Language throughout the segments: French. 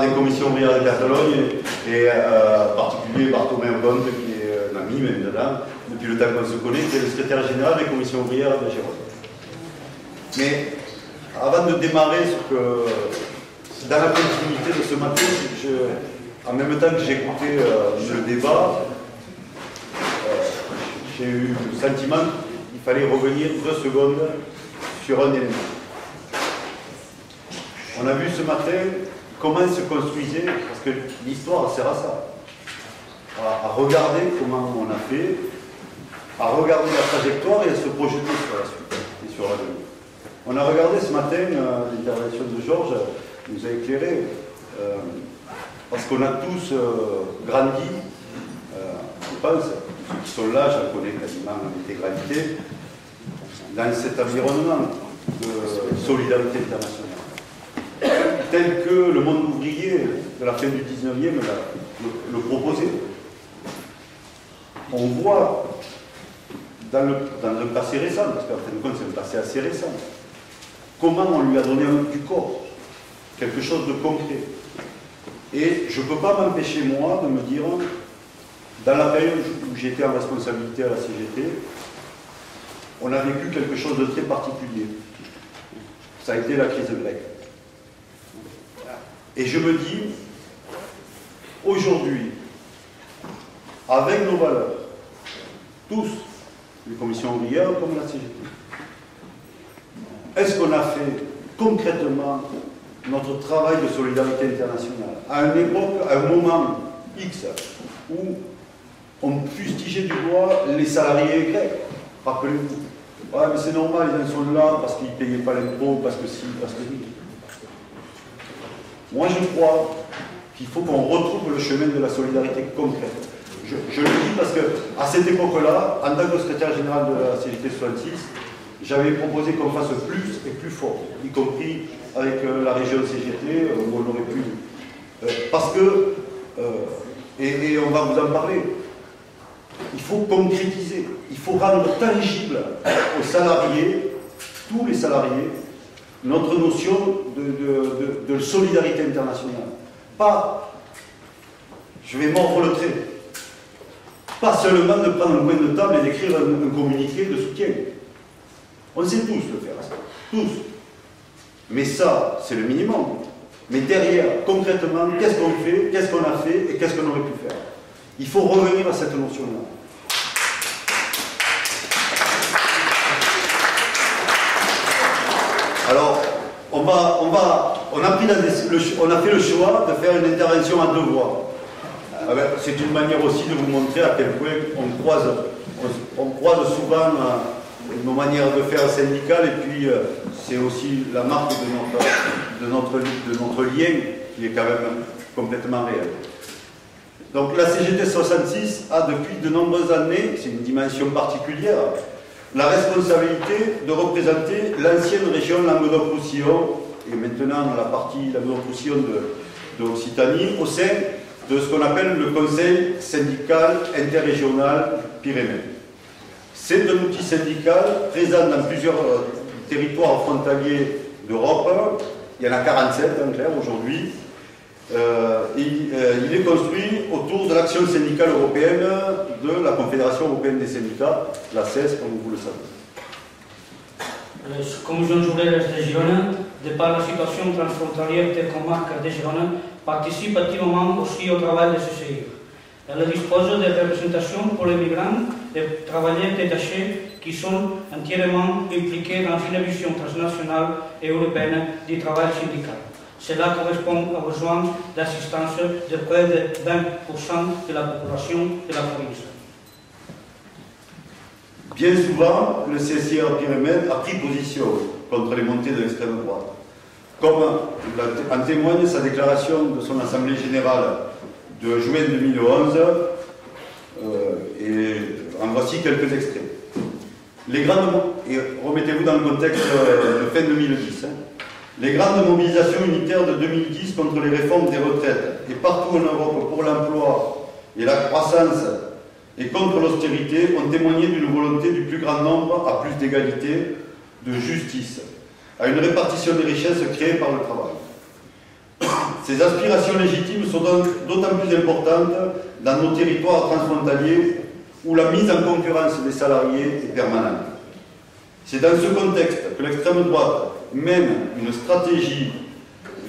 des commissions ouvrières de Catalogne et en particulier Barthomé Comte, qui est un ami maintenant, depuis le temps qu'on se connaît, qui est le secrétaire général des commissions ouvrières de Gérone. Mais avant de démarrer dans la continuité de ce matin, en même temps que j'écoutais le débat, j'ai eu le sentiment qu'il fallait revenir 2 secondes sur un élément. On a vu ce matin comment se construisait, parce que l'histoire sert à ça, à regarder comment on a fait, à regarder la trajectoire et à se projeter sur la suite et sur l'avenir. On a regardé ce matin l'intervention de Georges, il nous a éclairé, parce qu'on a tous grandi, je pense, ceux qui sont là, j'en connais quasiment l'intégralité, dans cet environnement de solidarité internationale, tel que le monde ouvrier de la fin du 19e le proposait. On voit dans un passé récent, parce qu'en fin de compte c'est un passé assez récent, comment on lui a donné du corps, quelque chose de concret. Et je ne peux pas m'empêcher, moi, de me dire, dans la période où j'étais en responsabilité à la CGT, on a vécu quelque chose de très particulier. Ça a été la crise grecque. Et je me dis, aujourd'hui, avec nos valeurs, tous, les commissions ouvrières comme la CGT, est-ce qu'on a fait concrètement notre travail de solidarité internationale à une époque, à un moment X, où on fustigeait du doigt les salariés grecs? Rappelez-vous. Ouais, mais c'est normal, ils en sont là parce qu'ils ne payaient pas l'impôt, parce que si, parce que oui. Moi, je crois qu'il faut qu'on retrouve le chemin de la solidarité concrète. Je le dis parce qu'à cette époque-là, en tant que secrétaire général de la CGT 66, j'avais proposé qu'on fasse plus et plus fort, y compris avec la région CGT, où on aurait pu. Parce que, et on va vous en parler, il faut concrétiser, il faut rendre tangible aux salariés, tous les salariés, notre notion de solidarité internationale. Pas, je vais mordre le trait, pas seulement de prendre un coin de table et d'écrire un communiqué de soutien. On sait tous le faire, tous. Mais ça, c'est le minimum. Mais derrière, concrètement, qu'est-ce qu'on fait, qu'est-ce qu'on a fait et qu'est-ce qu'on aurait pu faire? Il faut revenir à cette notion-là. Alors, on a fait le choix de faire une intervention à 2 voix. C'est une manière aussi de vous montrer à quel point on croise souvent nos manières de faire syndicales, et puis c'est aussi la marque de notre lien qui est quand même complètement réel. Donc la CGT 66 a depuis de nombreuses années, c'est une dimension particulière, la responsabilité de représenter l'ancienne région Languedoc-Roussillon, et maintenant la partie Languedoc-Roussillon de Occitanie, au sein de ce qu'on appelle le Conseil syndical interrégional Pyrénées. C'est un outil syndical présent dans plusieurs territoires frontaliers d'Europe. Il y en a 47 en clair aujourd'hui. Il est construit autour de l'action syndicale européenne de la Confédération européenne des syndicats, la CES, comme vous le savez. Les commissions ouvrières de Girona, de par la situation transfrontalière des comarques de Girona, participent activement aussi au travail de CCI. Elle dispose de représentations pour les migrants et travailleurs détachés qui sont entièrement impliqués dans une vision transnationale et européenne du travail syndical. Cela correspond aux besoins d'assistance de près de 20% de la population de la province. Bien souvent, le CSIR Pyrénées a pris position contre les montées de l'extrême droite, comme en témoigne sa déclaration de son Assemblée générale de juin 2011, et en voici quelques extraits. Et remettez-vous dans le contexte de fin 2010. Les grandes mobilisations unitaires de 2010 contre les réformes des retraites et partout en Europe pour l'emploi et la croissance et contre l'austérité ont témoigné d'une volonté du plus grand nombre à plus d'égalité, de justice, à une répartition des richesses créées par le travail. Ces aspirations légitimes sont donc d'autant plus importantes dans nos territoires transfrontaliers où la mise en concurrence des salariés est permanente. C'est dans ce contexte que l'extrême droite mène une stratégie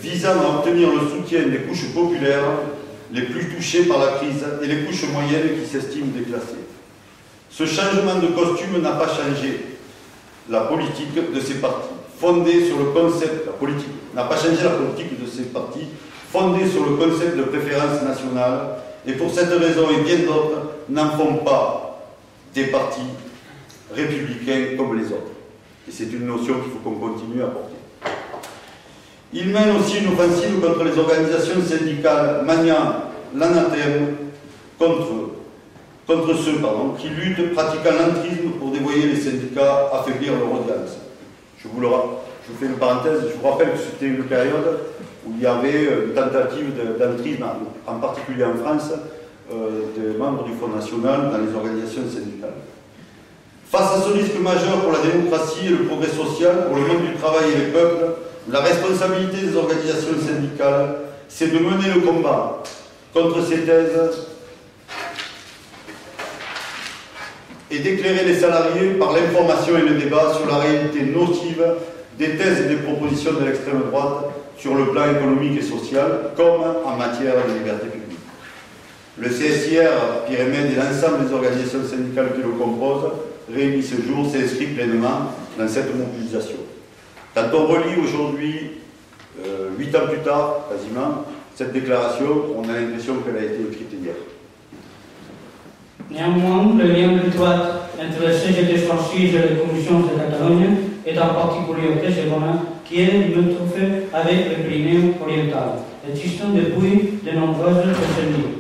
visant à obtenir le soutien des couches populaires les plus touchées par la crise et les couches moyennes qui s'estiment déclassées. Ce changement de costume n'a pas changé la politique de ces partis, fondée sur le concept, n'a pas changé la politique de ces partis, fondée sur le concept de préférence nationale, et pour cette raison et bien d'autres, n'en font pas des partis républicains comme les autres. Et c'est une notion qu'il faut qu'on continue à porter. Ils mènent aussi une offensive contre les organisations syndicales, maniant l'anathème contre ceux qui luttent, pratiquant l'entrisme pour dévoyer les syndicats, affaiblir leur audience. Je vous fais une parenthèse, je vous rappelle que c'était une période où il y avait une tentative d'entrisme, en particulier en France, des membres du Front National dans les organisations syndicales. Face à ce risque majeur pour la démocratie et le progrès social, pour le monde du travail et les peuples, la responsabilité des organisations syndicales, c'est de mener le combat contre ces thèses et d'éclairer les salariés par l'information et le débat sur la réalité nocive des thèses et des propositions de l'extrême droite sur le plan économique et social, comme en matière de liberté publique. Le CSIR, Pyrémède et l'ensemble des organisations syndicales qui le composent, réunis ce jour, s'inscrit pleinement dans cette mobilisation. Quand on relit aujourd'hui, 8 ans plus tard, quasiment, cette déclaration, on a l'impression qu'elle a été écrite hier. Néanmoins, le lien étroit entre la CGT française et les commissions de Catalogne est en particulier au Girona, qui est limitrophe avec le Pyrénées oriental, existant depuis de nombreuses décennies.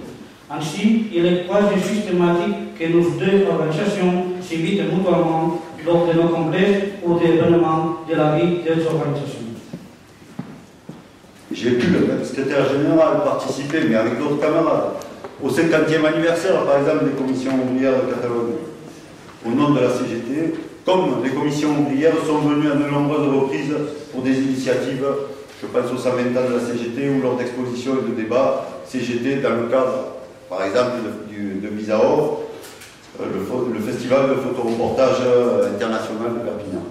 Ainsi, il est quasi systématique que nos deux organisations s'invitent mutuellement lors de nos congrès ou des événements de la vie des organisations. J'ai vu le secrétaire général participer, mais avec d'autres camarades, au 50e anniversaire, par exemple, des commissions ouvrières de Catalogne, au nom de la CGT, comme les commissions ouvrières sont venues à de nombreuses reprises pour des initiatives, je pense aux 120 ans de la CGT ou lors d'expositions et de débats CGT dans le cadre, par exemple, de Bizaor, le festival de photoreportage international de Perpignan.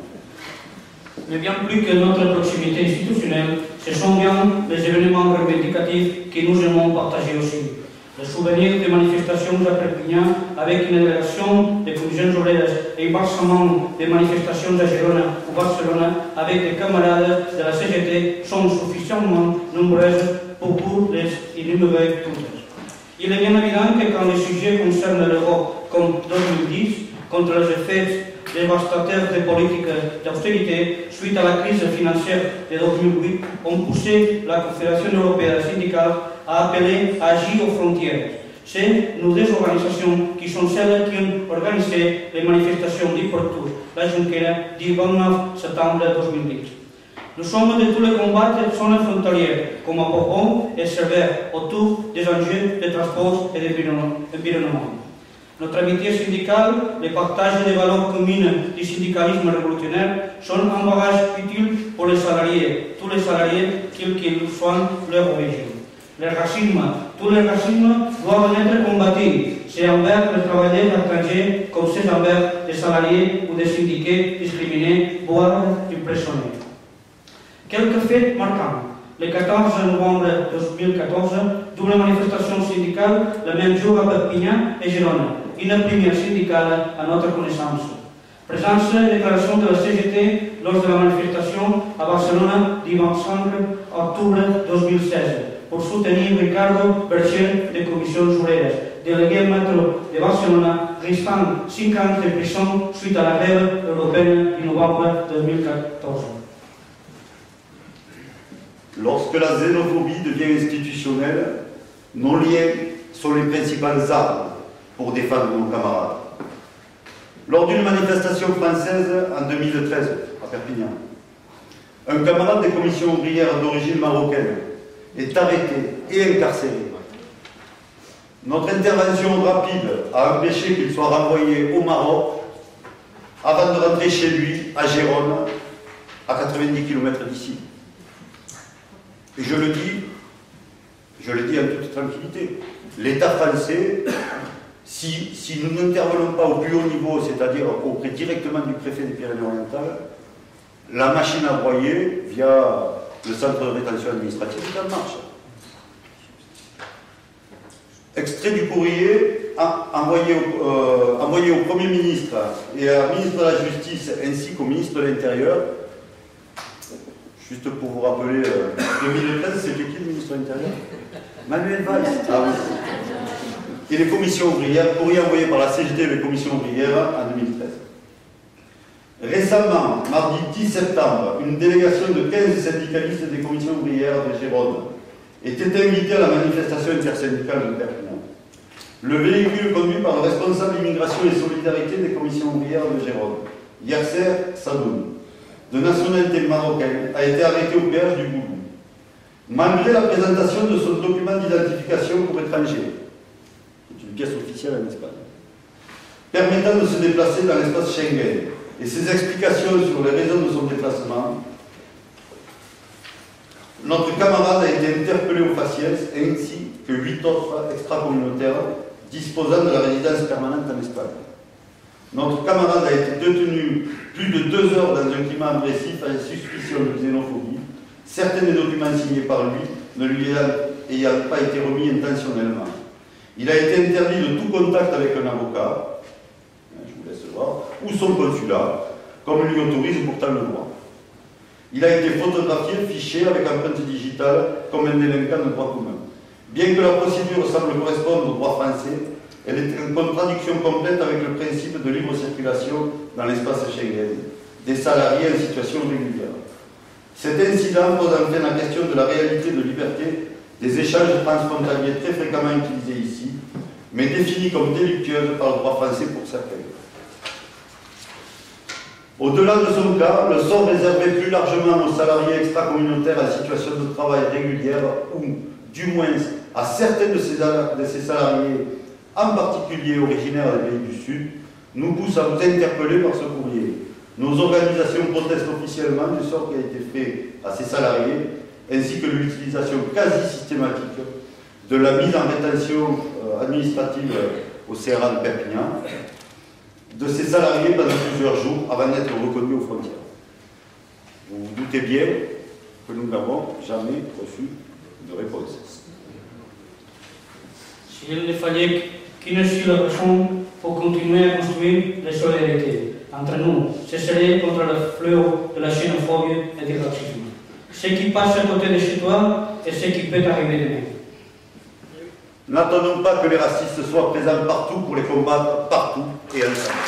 Mais bien plus que notre proximité institutionnelle, ce sont bien les événements revendicatifs que nous aimons partager aussi. Le souvenir des manifestations à Perpignan avec une délégation des commissions ouvrières et inversement des manifestations à Girona ou Barcelone avec des camarades de la CGT sont suffisamment nombreuses pour les énumérer toutes. Il est bien évident que quand le sujet concerne l'Europe comme 2010, contre les effets dévastateurs des politiques d'austérité suite à la crise financière de 2008, ont poussé la Confédération européenne syndicale à appeler à agir aux frontières. C'est nos deux organisations qui sont celles qui ont organisé les manifestations d'Iportu, la Junquera, du 29 septembre 2010. Nous sommes de tous les combats de zones frontalières, comme à Bourbon et Cervère, autour des enjeux de transport et d'environnement. Notre amitié syndicale, le partage des valeurs communes du syndicalisme révolutionnaire sont un bagage utile pour les salariés, tous les salariés, quels qu'ils soient leur origine. Le racisme, tous les racismes doivent être combattus. C'est envers les travailleurs étrangers comme c'est envers les salariés ou des syndiqués discriminés, voire emprisonnés. Quelques faits marquants. Le 14 novembre 2014, double manifestation syndicale, le même jour à Perpignan et Girona. Une première syndicale à notre connaissance. Présence et déclaration de la CGT lors de la manifestation à Barcelone du 25 octobre 2016 pour soutenir Ricardo Bercher des commissions ouvrières, délégué maître de Barcelone, restant 5 ans de prison suite à la grève européenne du novembre 2014. Lorsque la xénophobie devient institutionnelle, nos liens sont les principales armes pour défendre nos camarades. Lors d'une manifestation française en 2013 à Perpignan, un camarade des commissions ouvrières d'origine marocaine est arrêté et incarcéré. Notre intervention rapide a empêché qu'il soit renvoyé au Maroc avant de rentrer chez lui à Gérone, à 90 km d'ici. Et je le dis je le dis en toute tranquillité, l'État français, si nous n'intervenons pas au plus haut niveau, c'est-à-dire auprès directement du préfet des Pyrénées-Orientales, la machine à broyer, via le centre de rétention administrative, est en marche. Extrait du courrier envoyé au Premier ministre et à la ministre de la Justice ainsi qu'au ministre de l'Intérieur. Juste pour vous rappeler, 2013, c'était qui le ministre de l'Intérieur? Manuel Valls. Ah oui. Et les commissions ouvrières, courrier envoyé par la CGT et les commissions ouvrières en 2013. Récemment, mardi 10 septembre, une délégation de 15 syndicalistes des commissions ouvrières de Gironde était invitée à la manifestation intersyndicale de Perpignan. Le véhicule conduit par le responsable immigration et solidarité des commissions ouvrières de Gironde, Yasser Sadoun, de nationalité marocaine, a été arrêté au péage du Boulou. Malgré la présentation de son document d'identification pour étranger, c'est une pièce officielle en Espagne, permettant de se déplacer dans l'espace Schengen, et ses explications sur les raisons de son déplacement, notre camarade a été interpellé au faciès, ainsi que 8 autres extracommunautaires disposant de la résidence permanente en Espagne. Notre camarade a été détenu plus de 2 heures dans un climat agressif à suspicion de xénophobie, certains des documents signés par lui ne lui ayant pas été remis intentionnellement. Il a été interdit de tout contact avec un avocat, je vous laisse voir, ou son consulat, comme lui autorise pourtant le droit. Il a été photographié, fiché avec empreinte digitale comme un délinquant de droit commun. Bien que la procédure semble correspondre au droit français, elle est en contradiction complète avec le principe de libre circulation dans l'espace Schengen des salariés en situation régulière. Cet incident pose enfin la question de la réalité de liberté des échanges transfrontaliers très fréquemment utilisés ici, mais définis comme délictueuses par le droit français pour certains. Au-delà de son cas, le sort réservé plus largement aux salariés extracommunautaires en situation de travail régulière ou, du moins, à certains de ces salariés, en particulier originaires des pays du Sud, nous pousse à vous interpeller par ce courrier. Nos organisations protestent officiellement du sort qui a été fait à ces salariés, ainsi que l'utilisation quasi systématique de la mise en rétention administrative au CRA de Perpignan, de ces salariés pendant plusieurs jours avant d'être reconduits aux frontières. Vous vous doutez bien que nous n'avons jamais reçu de réponse. S'il ne fallait qu'une seule raison pour continuer à construire la solidarité entre nous, ce serait contre le fléau de la xénophobie et du racisme. Ce qui passe à côté de chez toi et ce qui peut arriver demain. N'attendons pas que les racistes soient présents partout pour les combattre partout et ensemble.